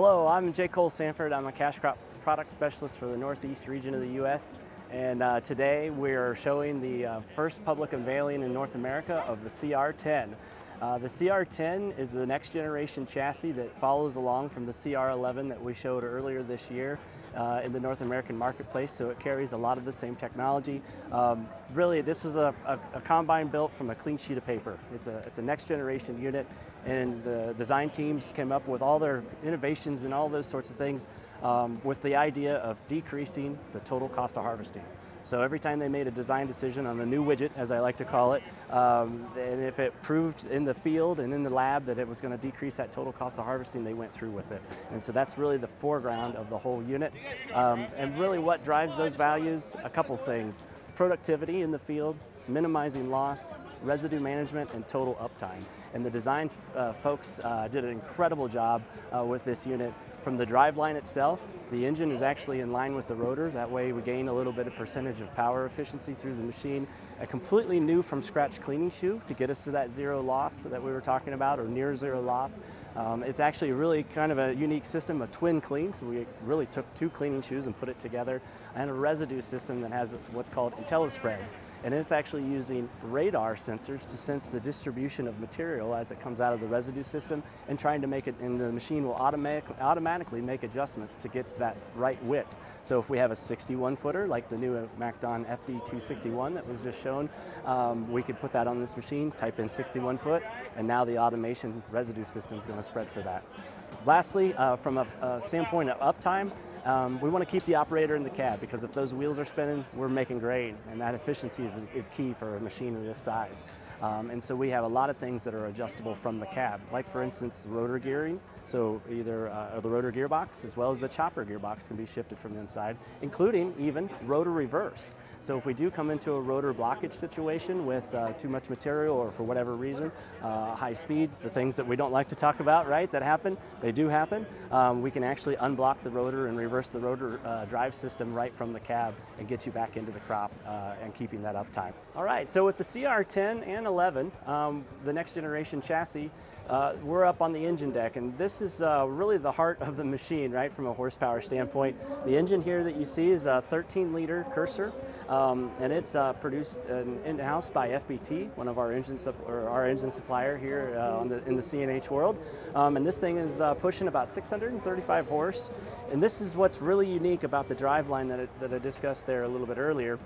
Hello, I'm J. Cole Sanford. I'm a cash crop product specialist for the Northeast region of the U.S. And today we're showing the first public unveiling in North America of the CR10. The CR10 is the next generation chassis that follows along from the CR11 that we showed earlier this year in the North American marketplace, so it carries a lot of the same technology. Really, this was a combine built from a clean sheet of paper. It's a next generation unit, and the design teams came up with all their innovations and all those sorts of things with the idea of decreasing the total cost of harvesting. So every time they made a design decision on a new widget, as I like to call it, and if it proved in the field and in the lab that it was going to decrease that total cost of harvesting, they went through with it. And so that's really the foreground of the whole unit. And really what drives those values? A couple things. Productivity in the field, minimizing loss, residue management, and total uptime. And the design folks did an incredible job with this unit. From the driveline itself, the engine is actually in line with the rotor. That way we gain a little bit of percentage of power efficiency through the machine. A completely new from scratch cleaning shoe to get us to that zero loss that we were talking about, or near zero loss. It's actually really kind of a unique system, a twin clean. So we really took two cleaning shoes and put it together, and a residue system that has what's called IntelliSpread. And it's actually using radar sensors to sense the distribution of material as it comes out of the residue system, and trying to make it, and the machine will automatically make adjustments to get to that right width. So if we have a 61 footer, like the new MacDon FD261 that was just shown, we could put that on this machine, type in 61 foot, and now the automation residue system is going to spread for that. Lastly, from a standpoint of uptime, we want to keep the operator in the cab, because if those wheels are spinning, we're making grain, and that efficiency is key for a machine of this size. And so we have a lot of things that are adjustable from the cab, like for instance rotor gearing. So either the rotor gearbox as well as the chopper gearbox can be shifted from the inside, including even rotor reverse. So if we do come into a rotor blockage situation with too much material, or for whatever reason, high speed, the things that we don't like to talk about, right, that happen, they do happen, we can actually unblock the rotor and reverse the rotor drive system right from the cab and get you back into the crop and keeping that uptime. All right, so with the CR10 and 11, the next generation chassis, we're up on the engine deck, and this is really the heart of the machine, right, from a horsepower standpoint. The engine here that you see is a 13-liter Cursor, and it's produced in-house by FBT, one of our engine supplier here in the CNH world. And this thing is pushing about 635 horse. And this is what's really unique about the driveline that I discussed there a little bit earlier,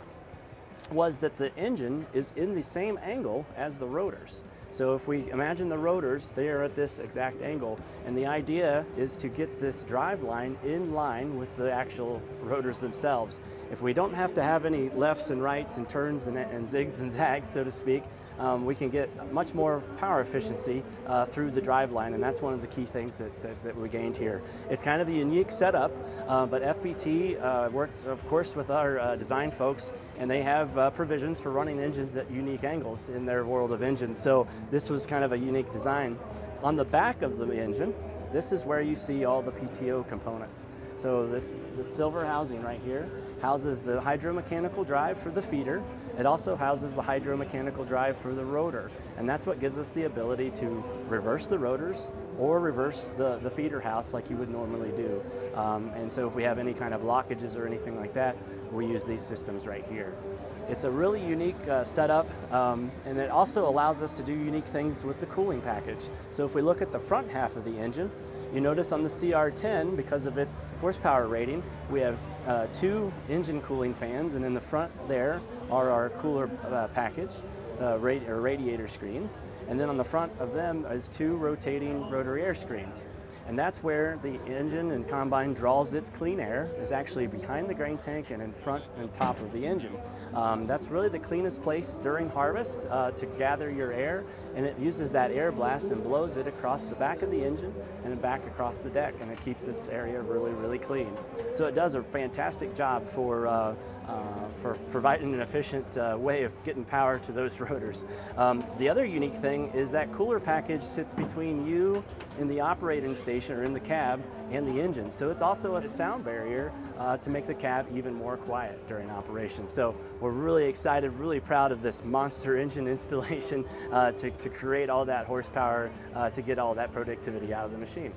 was that the engine is in the same angle as the rotors. So if we imagine the rotors, they are at this exact angle, and the idea is to get this drive line in line with the actual rotors themselves. If we don't have to have any lefts and rights and turns and zigs and zags, so to speak, we can get much more power efficiency through the drive line, and that's one of the key things that we gained here. It's kind of a unique setup, but FPT works, of course, with our design folks, and they have provisions for running engines at unique angles in their world of engines. So this was kind of a unique design. On the back of the engine, this is where you see all the PTO components. So the silver housing right here houses the hydromechanical drive for the feeder. It also houses the hydromechanical drive for the rotor, and that's what gives us the ability to reverse the rotors or reverse the feeder house like you would normally do. And so if we have any kind of blockages or anything like that, we use these systems right here. It's a really unique setup, and it also allows us to do unique things with the cooling package. So if we look at the front half of the engine, you notice on the CR10, because of its horsepower rating, we have two engine cooling fans, and in the front there are our cooler package, radiator screens, and then on the front of them is two rotating rotary air screens. And that's where the engine and combine draws its clean air, is actually behind the grain tank and in front and top of the engine. That's really the cleanest place during harvest to gather your air, and it uses that air blast and blows it across the back of the engine and back across the deck, and it keeps this area really, really clean. So it does a fantastic job for providing an efficient way of getting power to those rotors. The other unique thing is that cooler package sits between you in the operating station or in the cab and the engine. So it's also a sound barrier to make the cab even more quiet during operation. So we're really excited, really proud of this monster engine installation to create all that horsepower to get all that productivity out of the machine.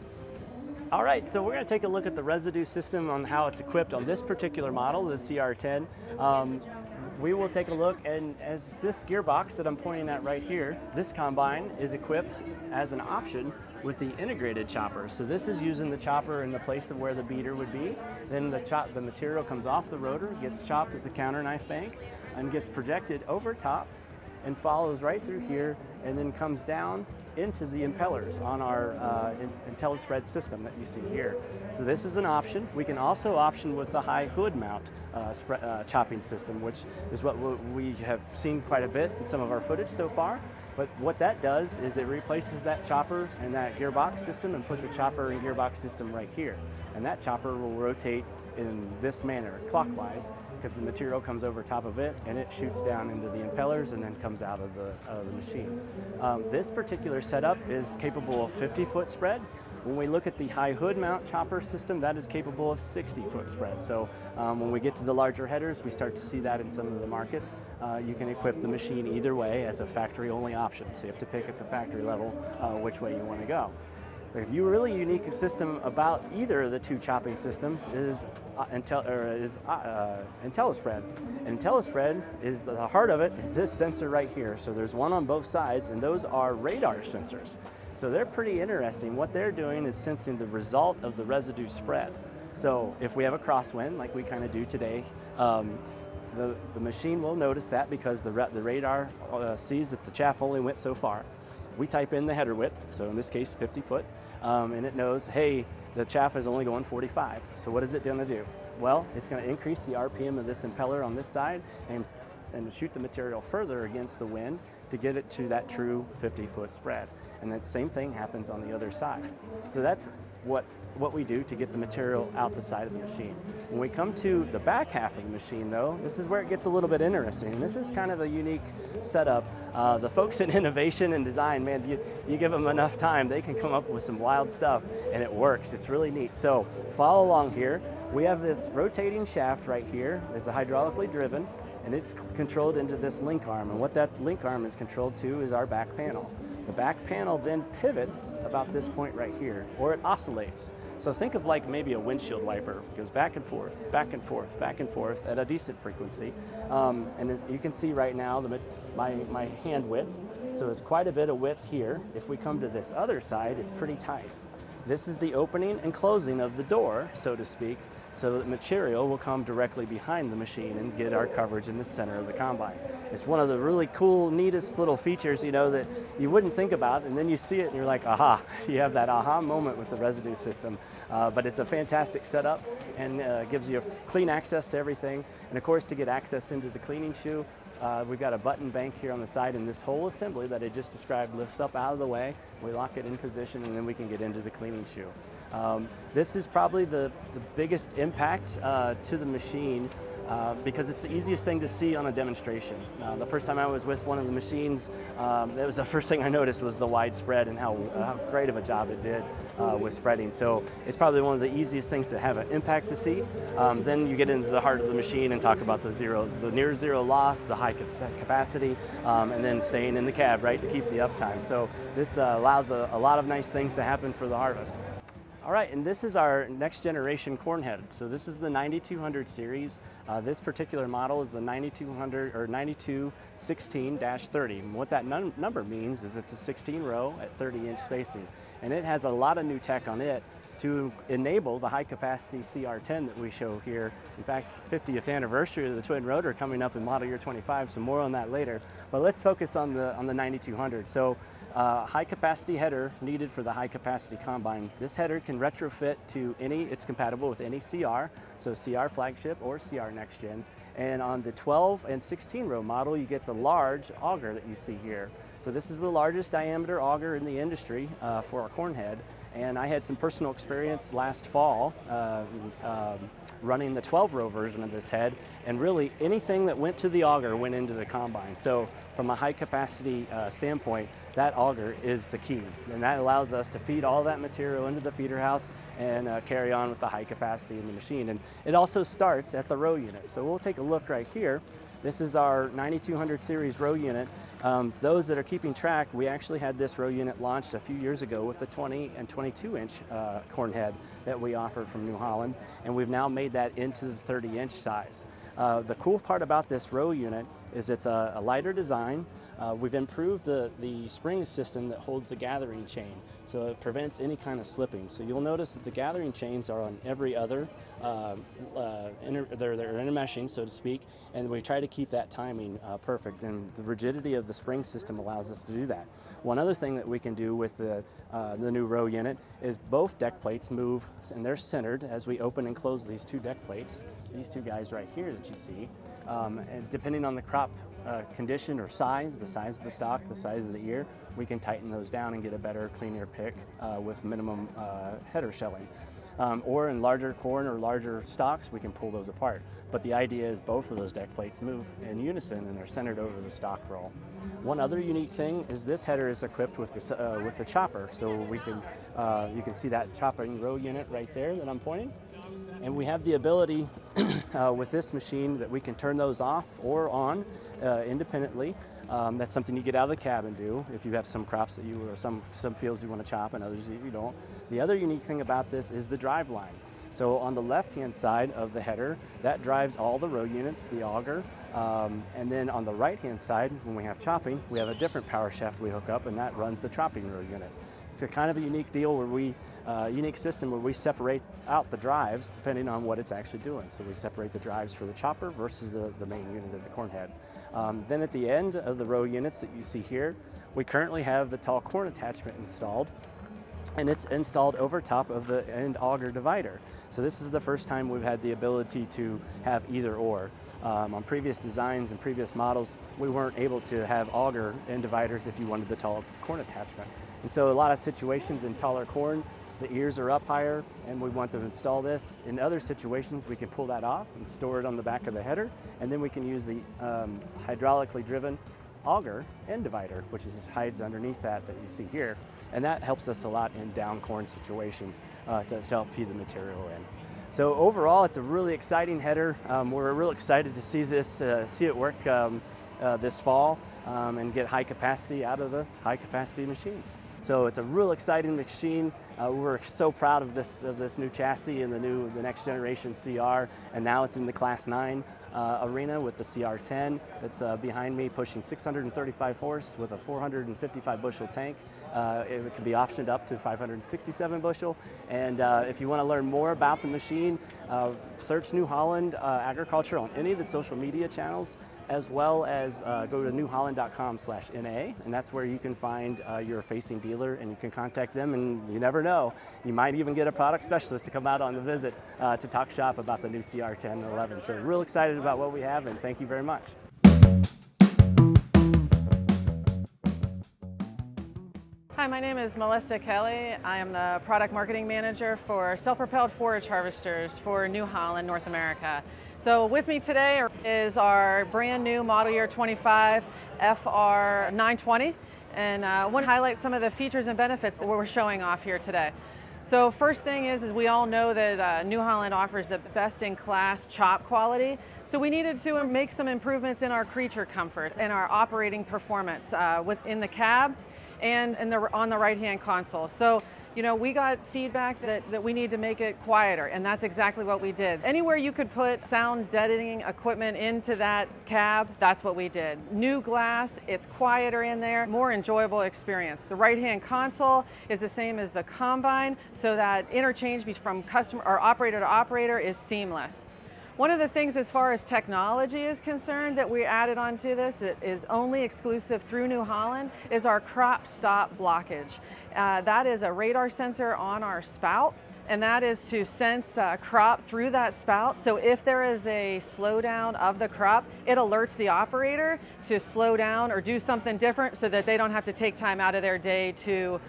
All right, so we're going to take a look at the Residue system on how it's equipped on this particular model, the CR10. We will take a look, and as this gearbox that I'm pointing at right here, this combine is equipped as an option with the integrated chopper. So this is using the chopper in the place of where the beater would be. Then the material comes off the rotor, gets chopped with the counter knife bank, and gets projected over top and follows right through here, and then comes down into the impellers on our IntelliSpread system that you see here. So this is an option. We can also option with the high hood mount chopping system, which is what we have seen quite a bit in some of our footage so far. But what that does is it replaces that chopper and that gearbox system and puts a chopper and gearbox system right here. And that chopper will rotate in this manner, clockwise, because the material comes over top of it and it shoots down into the impellers and then comes out of the machine. This particular setup is capable of 50-foot spread. When we look at the high hood mount chopper system, that is capable of 60-foot spread. So when we get to the larger headers, we start to see that in some of the markets. You can equip the machine either way as a factory-only option. So you have to pick at the factory level which way you want to go. A really unique system about either of the two chopping systems is IntelliSpread. And IntelliSpread is the heart of it is this sensor right here. So there's one on both sides, and those are radar sensors. So they're pretty interesting. What they're doing is sensing the result of the residue spread. So if we have a crosswind, like we kind of do today, the machine will notice that because the radar sees that the chaff only went so far. We type in the header width, so in this case 50 foot, and it knows, hey, the chaff is only going 45. So what is it going to do? Well, it's going to increase the RPM of this impeller on this side and shoot the material further against the wind to get it to that true 50-foot spread. And that same thing happens on the other side. So that's what we do to get the material out the side of the machine. When we come to the back half of the machine though, this is where it gets a little bit interesting. This is kind of a unique setup. The folks in innovation and design, man, you give them enough time, they can come up with some wild stuff and it works. It's really neat. So follow along here. We have this rotating shaft right here. It's a hydraulically driven and it's controlled into this link arm. And what that link arm is controlled to is our back panel. The back panel then pivots about this point right here, or it oscillates. So think of like maybe a windshield wiper. It goes back and forth, back and forth, back and forth at a decent frequency. And as you can see right now, my hand width, so it's quite a bit of width here. If we come to this other side, it's pretty tight. This is the opening and closing of the door, so to speak, so that material will come directly behind the machine and get our coverage in the center of the combine. It's one of the really cool, neatest little features, you know, that you wouldn't think about, and then you see it and you're like, aha. You have that aha moment with the Residue system. But it's a fantastic setup and gives you clean access to everything. And of course, to get access into the cleaning shoe, we've got a button bank here on the side, and this whole assembly that I just described lifts up out of the way. We lock it in position, and then we can get into the cleaning shoe. This is probably the biggest impact to the machine because it's the easiest thing to see on a demonstration. The first time I was with one of the machines, that was the first thing I noticed was the wide spread and how great of a job it did with spreading. So it's probably one of the easiest things to have an impact to see. Then you get into the heart of the machine and talk about the near zero loss, the high capacity, and then staying in the cab, right, to keep the uptime. So this allows a lot of nice things to happen for the harvest. All right, and this is our next generation corn head. So this is the 9200 series. This particular model is the 9200 or 9216-30. And what that number means is it's a 16 row at 30-inch spacing. And it has a lot of new tech on it to enable the high capacity CR10 that we show here. In fact, 50th anniversary of the twin rotor coming up in model year 25, so more on that later. But let's focus on the 9200. So high capacity header needed for the high capacity combine. This header can retrofit to it's compatible with any CR, so CR flagship or CR next gen. And on the 12 and 16 row model, you get the large auger that you see here. So this is the largest diameter auger in the industry for a corn head. And I had some personal experience last fall running the 12 row version of this head, and really anything that went to the auger went into the combine. So from a high capacity standpoint, that auger is the key, and that allows us to feed all that material into the feeder house and carry on with the high capacity in the machine. And it also starts at the row unit. So we'll take a look right here. This is our 9200 series row unit. Those that are keeping track, we actually had this row unit launched a few years ago with the 20 and 22 inch corn head that we offer from New Holland, and we've now made that into the 30 inch size. The cool part about this row unit is it's a lighter design. We've improved the spring system that holds the gathering chain, so it prevents any kind of slipping. So you'll notice that the gathering chains are on every other, they're intermeshing, so to speak, and we try to keep that timing perfect, and the rigidity of the spring system allows us to do that. One other thing that we can do with the new row unit is both deck plates move, and they're centered as we open and close these two deck plates, these two guys right here that you see, and depending on the crop condition or size, the size of the stalk, the size of the ear, we can tighten those down and get a better, cleaner pick with minimum header shelling. Or in larger corn or larger stalks, we can pull those apart. But the idea is both of those deck plates move in unison and they're centered over the stalk roll. One other unique thing is this header is equipped with the chopper, so we can you can see that chopping row unit right there that I'm pointing. And we have the ability with this machine that we can turn those off or on independently. That's something you get out of the cab and do if you have some crops that you, or some fields you want to chop and others that you don't. The other unique thing about this is the drive line. So on the left-hand side of the header, that drives all the row units, the auger, and then on the right-hand side, when we have chopping, we have a different power shaft we hook up, and that runs the chopping row unit. It's a kind of a unique deal where we, unique system where we separate out the drives depending on what it's actually doing. So we separate the drives for the chopper versus the main unit of the corn head. Then at the end of the row units that you see here, we currently have the tall corn attachment installed, and it's installed over top of the end auger divider. So this is the first time we've had the ability to have either or. On previous designs and previous models, we weren't able to have auger end dividers if you wanted the tall corn attachment. And so a lot of situations in taller corn, the ears are up higher and we want to install this. In other situations, we can pull that off and store it on the back of the header, and then we can use the hydraulically driven auger end divider, which hides underneath that you see here. And that helps us a lot in down corn situations to help feed the material in. So overall, it's a really exciting header. We're real excited to see this, see it work this fall and get high capacity out of the high capacity machines. So it's a real exciting machine. We're so proud of this new chassis and the next generation CR, and now it's in the Class 9 arena with the CR10 that's behind me, pushing 635 horse with a 455 bushel tank. It can be optioned up to 567 bushel. And if you want to learn more about the machine, search New Holland Agriculture on any of the social media channels, as well as go to newholland.com/NA, and that's where you can find your facing dealer, and you can contact them, and you never know, you might even get a product specialist to come out on the visit to talk shop about the new CR10 and 11. So real excited about what we have, and thank you very much. Hi, my name is Melissa Kelly. I am the product marketing manager for self-propelled forage harvesters for New Holland, North America. So with me today is our brand new model year 25 FR 920, and I want to highlight some of the features and benefits that we're showing off here today. So first thing is we all know that New Holland offers the best-in-class chop quality. So we needed to make some improvements in our creature comfort and our operating performance within the cab and on the right-hand console. So, you know, we got feedback that we need to make it quieter, and that's exactly what we did. Anywhere you could put sound deadening equipment into that cab, that's what we did. New glass, it's quieter in there, more enjoyable experience. The right-hand console is the same as the combine, so that interchange from customer or operator to operator is seamless. One of the things as far as technology is concerned that we added onto this that is only exclusive through New Holland is our crop stop blockage. That is a radar sensor on our spout, and that is to sense crop through that spout. So if there is a slowdown of the crop, it alerts the operator to slow down or do something different so that they don't have to take time out of their day to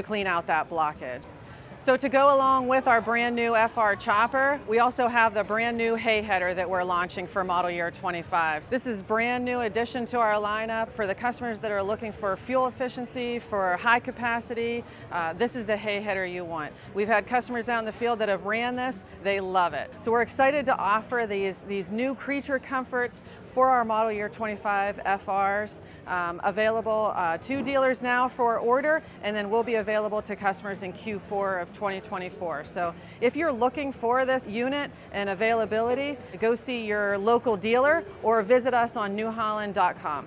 clean out that blockage. So to go along with our brand new FR chopper, we also have the brand new hay header that we're launching for model year 25. This is brand new addition to our lineup for the customers that are looking for fuel efficiency, for high capacity. This is the hay header you want. We've had customers out in the field that have ran this, they love it. So we're excited to offer these new creature comforts for our model year 25 FRs, available to dealers now for order, and then will be available to customers in Q4 of 2024. So if you're looking for this unit and availability, go see your local dealer or visit us on newholland.com.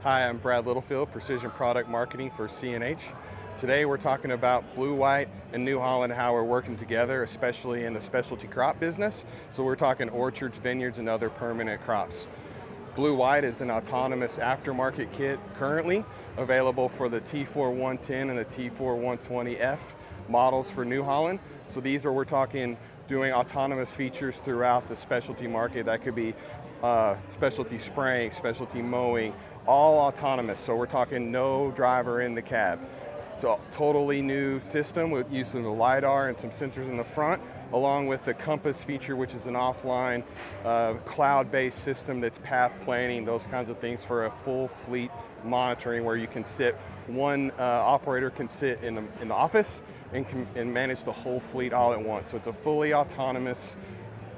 Hi, I'm Brad Littlefield, Precision Product Marketing for C&H. Today we're talking about Bluewhite and New Holland, how we're working together, especially in the specialty crop business. So we're talking orchards, vineyards, and other permanent crops. Bluewhite is an autonomous aftermarket kit currently available for the T4110 and the T4120F models for New Holland. So these are, we're talking, doing autonomous features throughout the specialty market. That could be specialty spraying, specialty mowing, all autonomous. So we're talking no driver in the cab. It's a totally new system with use of the LiDAR and some sensors in the front, along with the Compass feature, which is an offline cloud-based system that's path planning, those kinds of things for a full fleet monitoring, where you can sit, one operator can sit in the office and manage the whole fleet all at once. So it's a fully autonomous,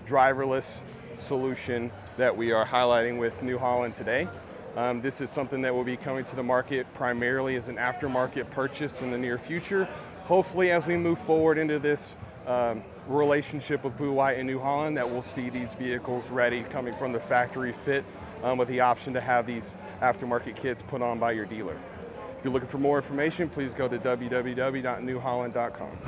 driverless solution that we are highlighting with New Holland today. This is something that will be coming to the market primarily as an aftermarket purchase in the near future. Hopefully, as we move forward into this relationship with Bluewhite and New Holland, that we'll see these vehicles ready coming from the factory fit with the option to have these aftermarket kits put on by your dealer. If you're looking for more information, please go to www.newholland.com.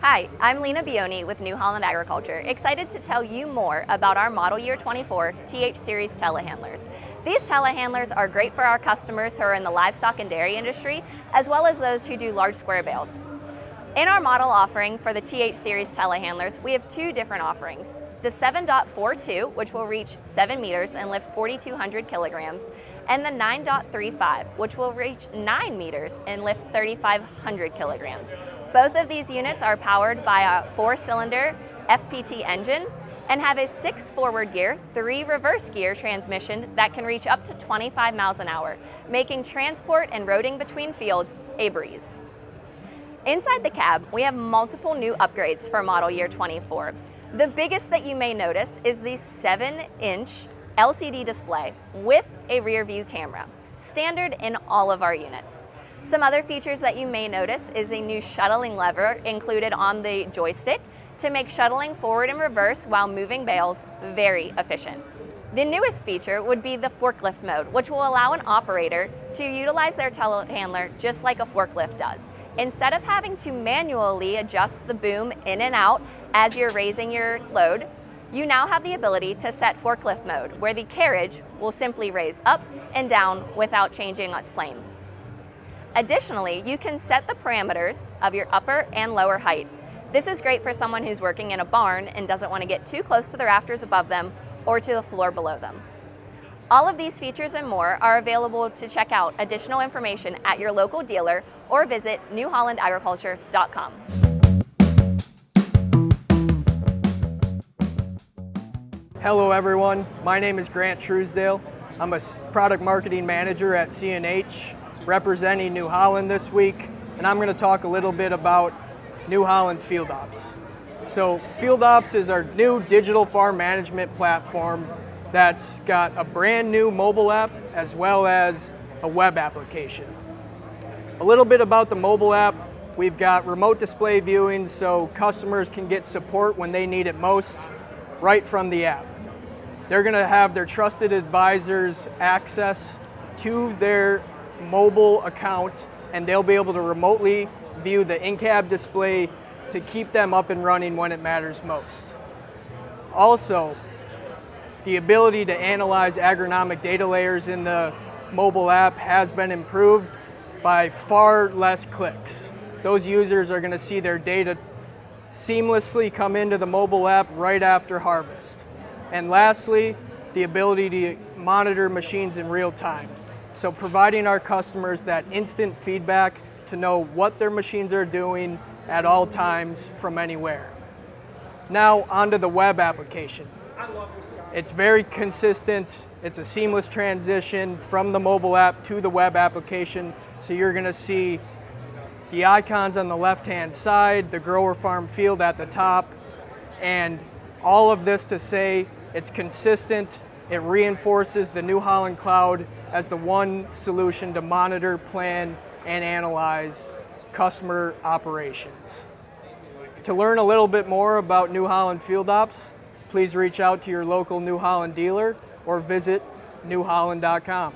Hi, I'm Lena Bioni with New Holland Agriculture, excited to tell you more about our Model Year 24 TH Series telehandlers. These telehandlers are great for our customers who are in the livestock and dairy industry, as well as those who do large square bales. In our model offering for the TH Series telehandlers, we have two different offerings. The 7.42, which will reach 7 meters and lift 4,200 kilograms, and the 9.35, which will reach 9 meters and lift 3,500 kilograms. Both of these units are powered by a 4-cylinder FPT engine and have a 6 forward gear, 3 reverse gear transmission that can reach up to 25 miles an hour, making transport and roading between fields a breeze. Inside the cab, we have multiple new upgrades for model year 24. The biggest that you may notice is the 7-inch LCD display with a rear view camera, standard in all of our units. Some other features that you may notice is a new shuttling lever included on the joystick to make shuttling forward and reverse while moving bales very efficient. The newest feature would be the forklift mode, which will allow an operator to utilize their telehandler just like a forklift does. Instead of having to manually adjust the boom in and out as you're raising your load, you now have the ability to set forklift mode, where the carriage will simply raise up and down without changing its plane. Additionally, you can set the parameters of your upper and lower height. This is great for someone who's working in a barn and doesn't want to get too close to the rafters above them or to the floor below them. All of these features and more are available to check out additional information at your local dealer or visit newhollandagriculture.com. Hello everyone, my name is Grant Truesdale. I'm a product marketing manager at C&H, representing New Holland this week, and I'm going to talk a little bit about New Holland FieldOps. So FieldOps is our new digital farm management platform that's got a brand new mobile app as well as a web application. A little bit about the mobile app: we've got remote display viewing so customers can get support when they need it most right from the app. They're going to have their trusted advisors access to their mobile account, and they'll be able to remotely view the in-cab display to keep them up and running when it matters most. Also, the ability to analyze agronomic data layers in the mobile app has been improved by far less clicks. Those users are going to see their data seamlessly come into the mobile app right after harvest. And lastly, the ability to monitor machines in real time. So providing our customers that instant feedback to know what their machines are doing at all times from anywhere. Now onto the web application. It's very consistent. It's a seamless transition from the mobile app to the web application. So you're going to see The icons on the left-hand side, the grower farm field at the top, and all of this to say it's consistent. It reinforces the New Holland Cloud as the one solution to monitor, plan, and analyze customer operations. To learn a little bit more about New Holland FieldOps, please reach out to your local New Holland dealer or visit newholland.com.